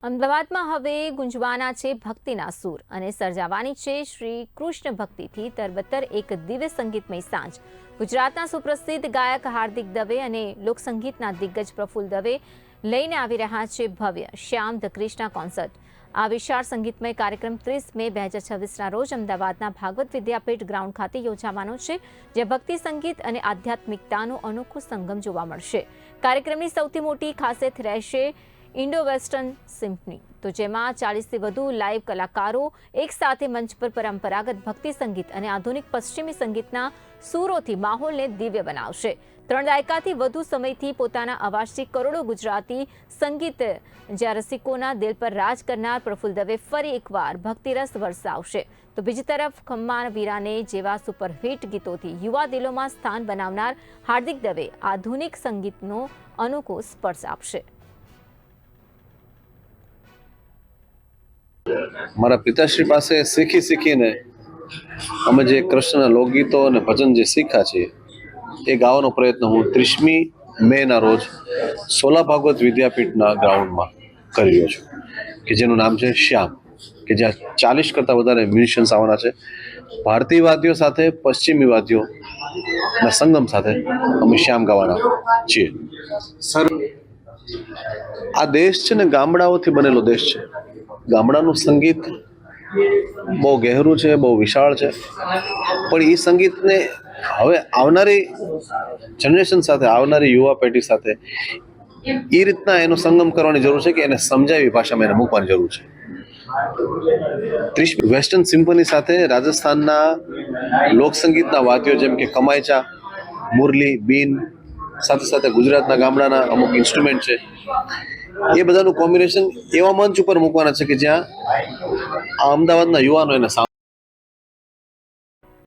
અમદાવાદમાં હવે ગુંજવાના છે ભક્તિના સૂર અને સર્જાવાની છે શ્રી કૃષ્ણ ભક્તિથી તરબતર એક દિવ્ય સંગીતમય સાંજ। ગુજરાતના સુપ્રસિદ્ધ ગાયક હાર્દિક દવે અને લોકસંગીતના દિગ્ગજ પ્રફુલ્લ દવે લઈને આવી રહ્યા છે ભવ્ય શ્યામ ધ કૃષ્ણા કોન્સર્ટ। આ વિશાળ સંગીતમય કાર્યક્રમ 30 મે 2026ના રોજ અમદાવાદના ભાગવત વિદ્યાપીઠ ગ્રાઉન્ડ ખાતે યોજાવાનો છે, જ્યાં ભક્તિ સંગીત અને આધ્યાત્મિકતાનો અનોખો સંગમ જોવા મળશે। કાર્યક્રમની સૌથી મોટી ખાસિયત રહેશે ઇન્ડો વેસ્ટર્ન સિમ્ફની, તો જેમાં 40થી વધુ લાઇવ કલાકારો એક સાથે મંચ પર પરંપરાગત ભક્તિ સંગીત અને આધુનિક પશ્ચિમી સંગીતના સૂરોથી માહોલને દિવ્ય બનાવશે। 3 દાયકાથી વધુ સમયથી પોતાના અવાજથી કરોડો ગુજરાતી સંગીત જ્યાં રસિકોના દિલ પર રાજ કરનાર પ્રફુલ્લ દવે ફરી એકવાર ભક્તિરસ વરસાવશે, તો બીજી તરફ ખમ્મા વીરાને જેવા સુપરહિટ ગીતોથી યુવા દિલોમાં સ્થાન બનાવનાર હાર્દિક દવે આધુનિક સંગીતનો અનોખો સ્પર્શ આપશે। મારા પિતાશ્રી પાસે શીખીને અમે જે કૃષ્ણના લોકગીતો અને ભજન જે શીખ્યા છે એ ગાવાનો પ્રયત્ન હું 30મી મેના રોજ સોલા ભાગવત વિદ્યાપીઠના ગ્રાઉન્ડમાં કરી રહ્યો છું, કે જેનું નામ છે શ્યામ, કે જ્યાં 40 કરતાં વધારે મ્યુઝિશિયન્સ આવવાના છે। ભારતીય વાદ્યો સાથે પશ્ચિમી વાદ્યોના સંગમ સાથે અમે શ્યામ ગાવાના છીએ। સર, આ દેશ છે ને ગામડાઓથી બનેલો દેશ છે। ગામડાનું સંગીત બહુ ગહેરું છે, બહુ વિશાળ છે, પણ એ સંગીતને હવે આવનારી જનરેશન સાથે, આવનારી યુવા પેઢી સાથે એ રીતના એનો સંગમ કરવાની જરૂર છે કે એને સમજાવી ભાષામાં એને મૂકવાની જરૂર છે। 30 વેસ્ટર્ન સિમ્ફની સાથે રાજસ્થાનના લોકસંગીતના વાદ્યો જેમ કે કમાયચા, મુરલી, બીન, સાથે સાથે ગુજરાતના ગામડાના અમુક ઇન્સ્ટ્રુમેન્ટ છે, એ બધાનું કોમ્બિનેશન એવા મંચ ઉપર મૂકવાના છે કે જ્યાં અમદાવાદના યુવાનો એને